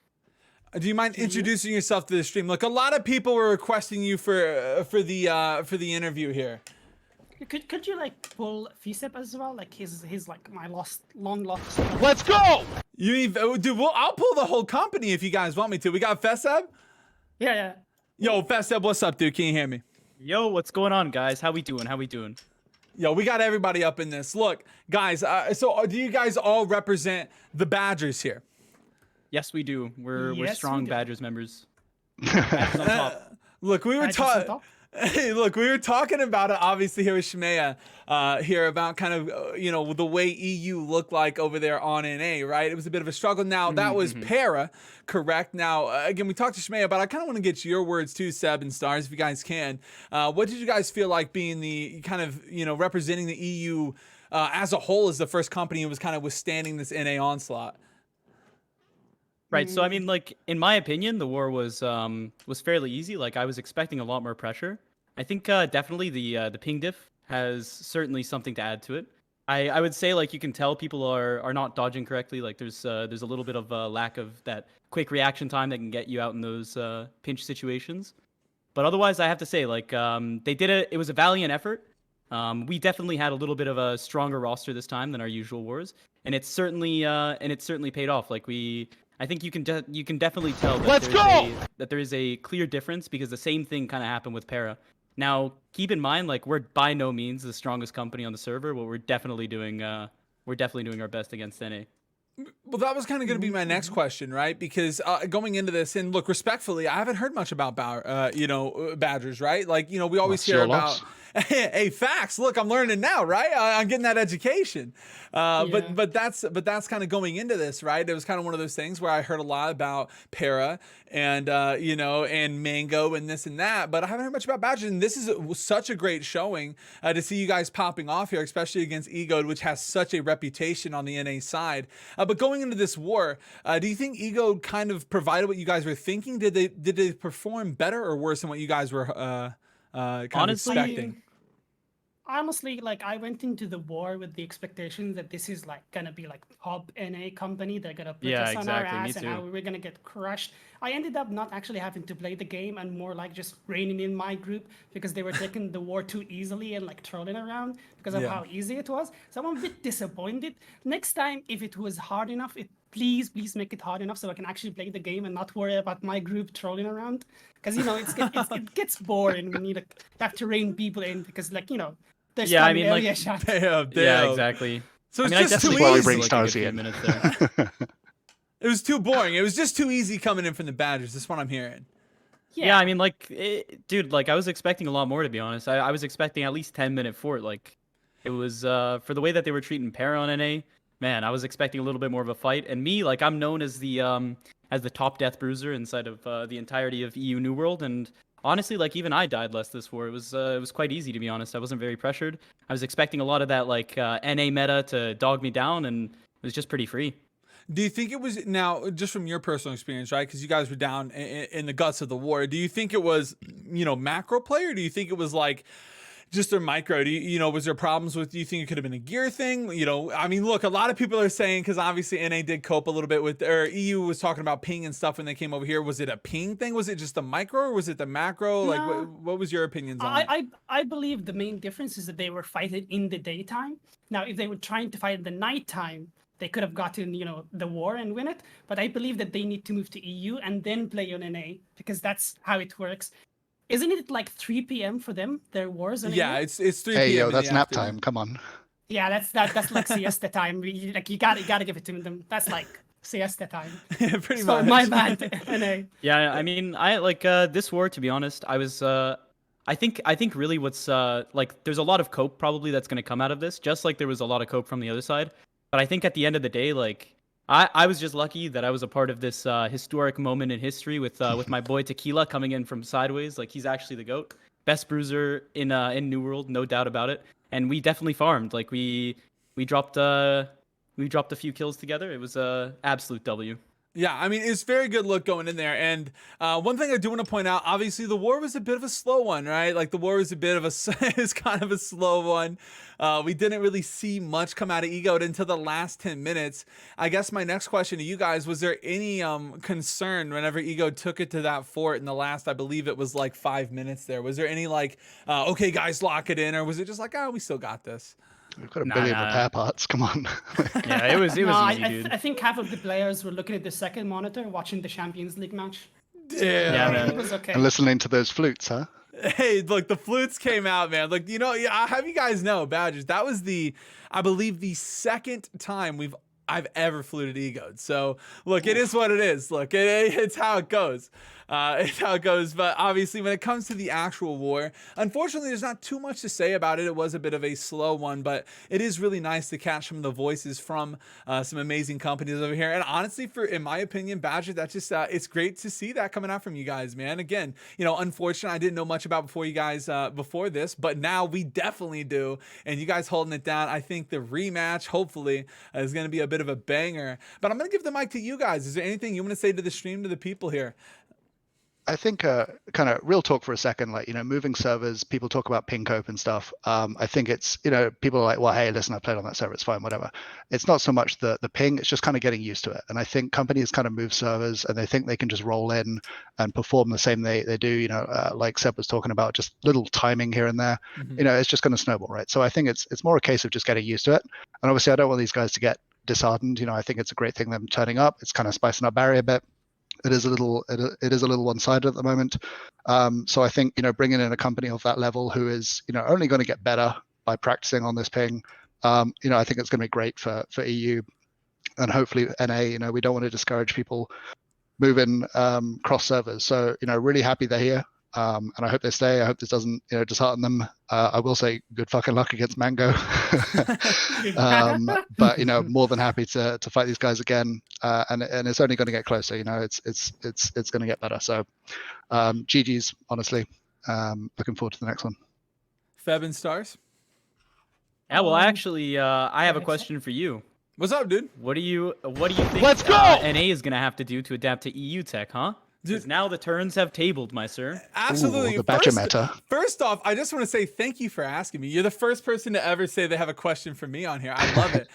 Speaker 1: Do you mind introducing yourself to the stream? Look, a lot of people were requesting you for the interview here.
Speaker 4: Could you pull Fisep as well? He's like my long lost.
Speaker 2: Let's go!
Speaker 1: You mean, dude? I'll pull the whole company if you guys want me to. We got Feseb.
Speaker 4: Yeah.
Speaker 1: Yo, Feseb, what's up, dude? Can you hear me?
Speaker 5: Yo, what's going on, guys? How we doing?
Speaker 1: Yo, we got everybody up in this. Look, guys, so do you guys all represent the Badgers here?
Speaker 5: Yes, we do. We're strong Badgers members.
Speaker 1: Look, we were talking. Hey, look, we were talking about it obviously here with Shmea here about kind of the way EU looked like over there on NA, right? It was a bit of a struggle. Now that was Para, correct? Now again, we talked to Shmea, but I kind of want to get your words too, Seb and Stars, if you guys can. What did you guys feel like being the kind of representing the EU as a whole as the first company who was kind of withstanding this NA onslaught?
Speaker 5: Right. So I mean, in my opinion, the war was fairly easy. I was expecting a lot more pressure. I think definitely the ping diff has certainly something to add to it. I would say you can tell people are not dodging correctly. There's a little bit of a lack of that quick reaction time that can get you out in those pinch situations. But otherwise, I have to say they did it. It was a valiant effort. We definitely had a little bit of a stronger roster this time than our usual wars, and it certainly paid off. I think you can definitely tell that there is a clear difference because the same thing kind of happened with Para. Now, keep in mind, we're by no means the strongest company on the server, but we're definitely doing our best against NA.
Speaker 1: Well, that was kind of going to be my next question, right? Because going into this, and look, respectfully, I haven't heard much about Badgers, right? We always hear about Hey, facts. Look, I'm learning now, right? I'm getting that education.
Speaker 4: Yeah.
Speaker 1: But that's kind of going into this, right? It was kind of one of those things where I heard a lot about Para and and Mango and this and that, but I haven't heard much about Badgers. And this is such a great showing to see you guys popping off here, especially against EUgo'd, which has such a reputation on the NA side. But going into this war, do you think EUgo'd kind of provided what you guys were thinking? Did they perform better or worse than what you guys were kind
Speaker 5: Honestly,
Speaker 1: of expecting?
Speaker 4: Honestly, like I went into the war with the expectation that this is like gonna be like top NA company. They're gonna put
Speaker 5: Yeah,
Speaker 4: us on our
Speaker 5: exactly, me
Speaker 4: ass, and
Speaker 5: too.
Speaker 4: how we're gonna get crushed. I ended up not actually having to play the game and more like just reining in my group because they were taking the war too easily and like trolling around because of
Speaker 1: Yeah.
Speaker 4: how easy it was. So I'm a bit disappointed. Next time, if it was hard enough, please make it hard enough so I can actually play the game and not worry about my group trolling around. Because it gets boring when you have to rein people in because there's
Speaker 5: Yeah, I
Speaker 4: time
Speaker 5: mean,
Speaker 4: area
Speaker 5: like-
Speaker 4: shots.
Speaker 1: Damn.
Speaker 5: Yeah, exactly.
Speaker 1: So
Speaker 5: I
Speaker 1: it's
Speaker 5: mean, I
Speaker 1: just
Speaker 5: definitely
Speaker 1: too
Speaker 3: Why we
Speaker 1: easy.
Speaker 3: bring
Speaker 5: like a good
Speaker 3: Starzy
Speaker 5: few
Speaker 3: in.
Speaker 5: minutes there.
Speaker 1: It was too boring. It was just too easy coming in from the Badgers. That's what I'm hearing.
Speaker 5: Yeah, I mean, like, dude, like, I was expecting a lot more, to be honest. I was expecting at least 10-minute fort. Like, it was, for the way that they were treating Para on NA, man, I was expecting a little bit more of a fight. And me, like, I'm known as the top death bruiser inside of the entirety of EU New World. And honestly, like, even I died less this war. It was quite easy, to be honest. I wasn't very pressured. I was expecting a lot of that, like, NA meta to dog me down, and it was just pretty free.
Speaker 1: Do you think it was, now just from your personal experience, right? Because you guys were down in the guts of the war. Do you think it was, macro play, or do you think it was like just their micro? Was there problems with? Do you think it could have been a gear thing? I mean, look, a lot of people are saying, because obviously NA did cope a little bit with, or EU was talking about ping and stuff when they came over here. Was it a ping thing? Was it just the micro, or was it the macro? Like,
Speaker 4: No.
Speaker 1: what was your opinions on it?
Speaker 4: I believe the main difference is that they were fighting in the daytime. Now, if they were trying to fight in the nighttime, they could have gotten, the war and win it. But I believe that they need to move to EU and then play on NA because that's how it works. Isn't it like 3 p.m. for them? Their wars on
Speaker 1: Yeah,
Speaker 4: NA?
Speaker 1: it's 3
Speaker 3: Hey,
Speaker 1: p.m.
Speaker 3: yo,
Speaker 1: in
Speaker 3: that's
Speaker 1: the
Speaker 3: nap
Speaker 1: afternoon.
Speaker 3: time. Come on.
Speaker 4: Yeah, that's like siesta time. You gotta give it to them. That's like siesta time.
Speaker 1: Pretty
Speaker 4: So
Speaker 1: much.
Speaker 4: my bad, NA.
Speaker 5: Yeah, I mean, I like this war, to be honest. I was I think really what's like there's a lot of cope probably that's going to come out of this, just like there was a lot of cope from the other side. But I think at the end of the day, like I was just lucky that I was a part of this historic moment in history with my boy Tequila coming in from sideways. Like, he's actually the GOAT, best bruiser in New World, no doubt about it. And we definitely farmed. Like, we dropped a few kills together. It was a absolute W.
Speaker 1: Yeah, I mean, it's very good look going in there. And one thing I do want to point out, obviously, the war was a bit of a slow one, right? Like, the war was a bit of it's kind of a slow one. We didn't really see much come out of EUgo'd until the last 10 minutes. I guess my next question to you guys, was there any concern whenever EUgo'd took it to that fort in the last, I believe it was like 5 minutes there? Was there any like, okay, guys, lock it in? Or was it just like, oh, we still got this?
Speaker 3: We've got a
Speaker 5: Nah,
Speaker 3: billion
Speaker 5: nah.
Speaker 3: repair parts. Come on.
Speaker 5: Yeah, it was
Speaker 4: No,
Speaker 5: easy, dude.
Speaker 4: I think half of the players were looking at the second monitor, watching the Champions League match.
Speaker 5: Yeah, man.
Speaker 4: It was okay.
Speaker 3: And listening to those flutes, huh?
Speaker 1: Hey, look, the flutes came out, man. Like, I'll have you guys know, Badgers, that was I believe the second time I've ever fluted EUgo'd. So, look, it is what it is. Look, it's how it goes. It's how it goes. But obviously, when it comes to the actual war, unfortunately, there's not too much to say about it. It was a bit of a slow one, but it is really nice to catch some of the voices from some amazing companies over here. And honestly, in my opinion, Badger, that's just it's great to see that coming out from you guys, man. Again, unfortunately, I didn't know much about before you guys before this, but now we definitely do. And you guys holding it down. I think the rematch, hopefully, is going to be a bit of a banger. But I'm going to give the mic to you guys. Is there anything you want to say to the stream, to the people here?
Speaker 3: I think kind of real talk for a second, like, moving servers, people talk about ping cope and stuff. I think it's, people are like, well, hey, listen, I played on that server, it's fine, whatever. It's not so much the ping, it's just kind of getting used to it. And I think companies kind of move servers and they think they can just roll in and perform the same they do, like Seb was talking about, just little timing here and there, it's just going to snowball, right? So I think it's more a case of just getting used to it. And obviously I don't want these guys to get disheartened. I think it's a great thing them turning up. It's kind of spicing up Barry a bit. It is a little one-sided at the moment. So I think, bringing in a company of that level who is, only going to get better by practicing on this ping, I think it's going to be great for EU and hopefully NA. We don't want to discourage people moving cross servers. So, really happy they're here. and I hope they stay. I hope this doesn't dishearten them. I will say good fucking luck against Mango. But more than happy to fight these guys again, and it's only going to get closer. It's going to get better. So GG's, honestly. Looking forward to the next one.
Speaker 1: Feb and Stars.
Speaker 5: Yeah, well, actually, I have a question for you.
Speaker 1: What's up, dude?
Speaker 5: What do you think
Speaker 2: Let's go!
Speaker 5: NA is gonna have to do to adapt to EU tech, huh? Because now the turns have tabled, my sir.
Speaker 1: Absolutely.
Speaker 3: Ooh, the Badger meta.
Speaker 1: First off, I just want to say thank you for asking me. You're the first person to ever say they have a question for me on here. I love it.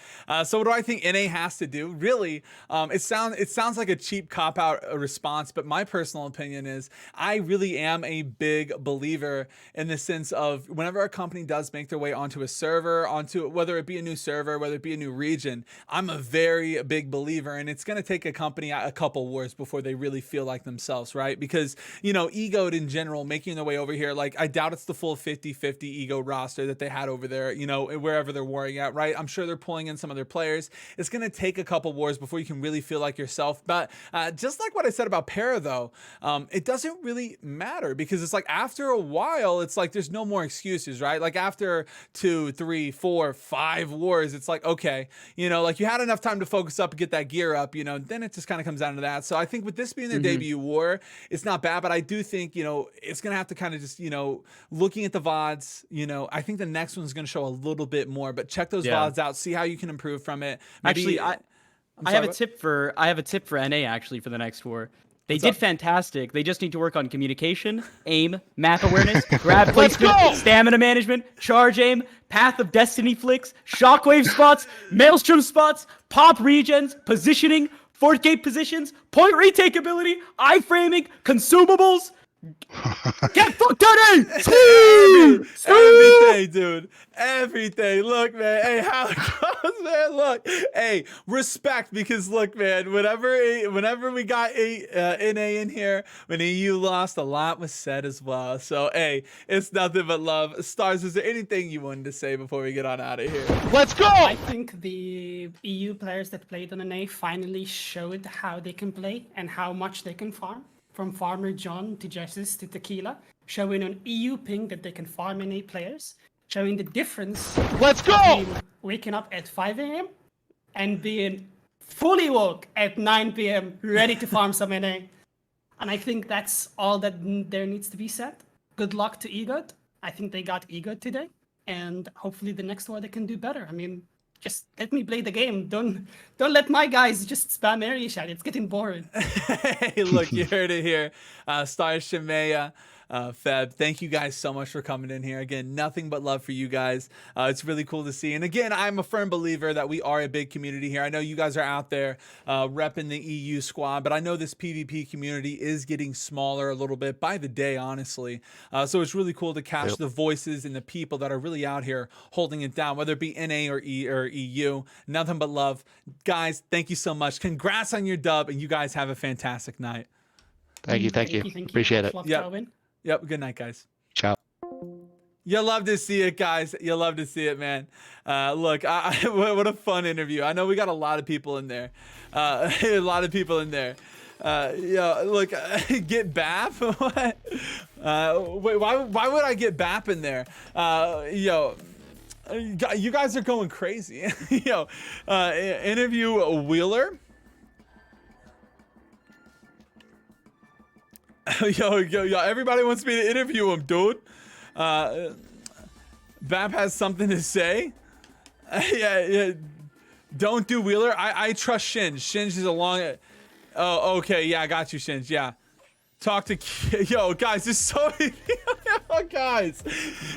Speaker 1: So what do I think NA has to do? Really, it sounds like a cheap cop-out response, but my personal opinion is I really am a big believer in the sense of whenever a company does make their way onto a server, whether it be a new server, whether it be a new region, I'm a very big believer, and it's going to take a company a couple wars before they really feel like themselves, right? Because EUgo'd in general making their way over here, like I doubt it's the full 50-50 EUgo'd roster that they had over there, wherever they're warring at, right? I'm sure they're pulling in some of their players. It's going to take a couple wars before you can really feel like yourself. But just like what I said about Para, though, it doesn't really matter, because it's like after a while, it's like there's no more excuses, right? Like after 2, 3, 4, 5 wars, it's like, okay, like you had enough time to focus up and get that gear up, then it just kind of comes down to that. So I think with this being their debut war, it's not bad, but I do think, it's going to have to kind of just, looking at the VODs, I think the next one's going to show a little bit more, but check those VODs out, see how you can improve from it. Maybe,
Speaker 5: actually, I have a tip for NA actually for the next war. They did fantastic. They just need to work on communication, aim, map awareness, grab placement, stamina management, charge aim, path of destiny flicks, shockwave spots, maelstrom spots, pop regens, positioning, fort gate positions, point retake ability, iframing, consumables. Get fucked out,
Speaker 1: everything, dude. Everything. Look, man. Hey, how it goes, man. Look. Hey, respect, because look, man. Whenever we got NA in here, when EU lost, a lot was said as well. So, hey, it's nothing but love. Stars, is there anything you wanted to say before we get on out of here?
Speaker 2: Let's go!
Speaker 4: I think the EU players that played on NA finally showed how they can play and how much they can farm. From Farmer John to Justice to Tequila, showing on EU ping that they can farm NA players, showing the difference
Speaker 2: Let's go!
Speaker 4: between waking up at 5 a.m. and being fully woke at 9 p.m. ready to farm some NA. And I think that's all that there needs to be said. Good luck to EUgo'd. I think they got EUgo'd today, and hopefully the next war they can do better. I mean, just let me play the game. Don't let my guys just spam area shout. It's getting boring.
Speaker 1: Hey, look, you heard it here. Stars, Shemaya, Feb, thank you guys so much for coming in here. Again, nothing but love for you guys. It's really cool to see. And again, I'm a firm believer that we are a big community here. I know you guys are out there repping the EU squad, but I know this PvP community is getting smaller a little bit by the day, honestly. So it's really cool to catch the voices and the people that are really out here holding it down, whether it be NA or EU. Nothing but love. Guys, thank you so much. Congrats on your dub, and you guys have a fantastic night.
Speaker 3: Thank you. Appreciate it.
Speaker 1: Yep. Good night, guys.
Speaker 3: Ciao.
Speaker 1: You love to see it, guys. You love to see it, man. Look, what a fun interview. I know we got a lot of people in there. Look, get BAP? What? Wait, why would I get BAP in there? You guys are going crazy. Interview Wheeler. Yo, everybody wants me to interview him, dude. BAP has something to say. Yeah. Don't do Wheeler. I trust Shinj. Shinj is a long... Oh, okay. Yeah, I got you, Shinj. Yeah. Talk to... Yo, guys, there's so many... Guys.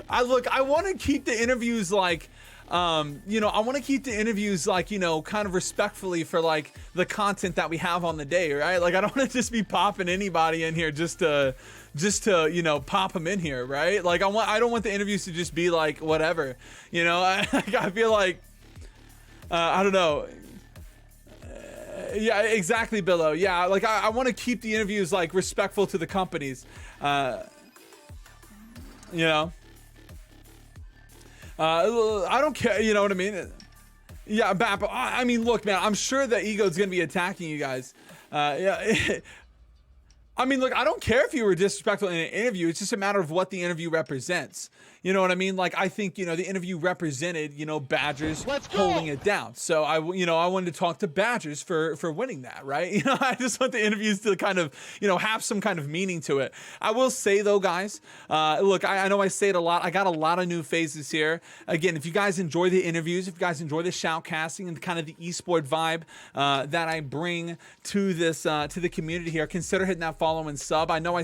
Speaker 1: I want to keep the interviews like... I want to keep the interviews like, kind of respectfully for like the content that we have on the day, right? Like I don't want to just be popping anybody in here just to pop them in here, right? Like I don't want the interviews to just be like whatever, I feel like I don't know. Yeah, exactly, Billo. Yeah, like I want to keep the interviews like respectful to the companies. I don't care, you know what I mean? Yeah, BAP. I mean, look, man, I'm sure that EUgo'd's gonna be attacking you guys. Yeah. I mean, look, I don't care if you were disrespectful in an interview. It's just a matter of what the interview represents. You know what I mean? Like, I think, you know, the interview represented, you know, Badgers
Speaker 2: Let's go!
Speaker 1: holding it down. So I wanted to talk to Badgers for winning that, right? You know, I just want the interviews to kind of, you know, have some kind of meaning to it. I will say though, guys, look, I know I say it a lot. I got a lot of new faces here. Again, if you guys enjoy the interviews, if you guys enjoy the shoutcasting and kind of the esport vibe that I bring to this to the community here, consider hitting that follow and sub. I know I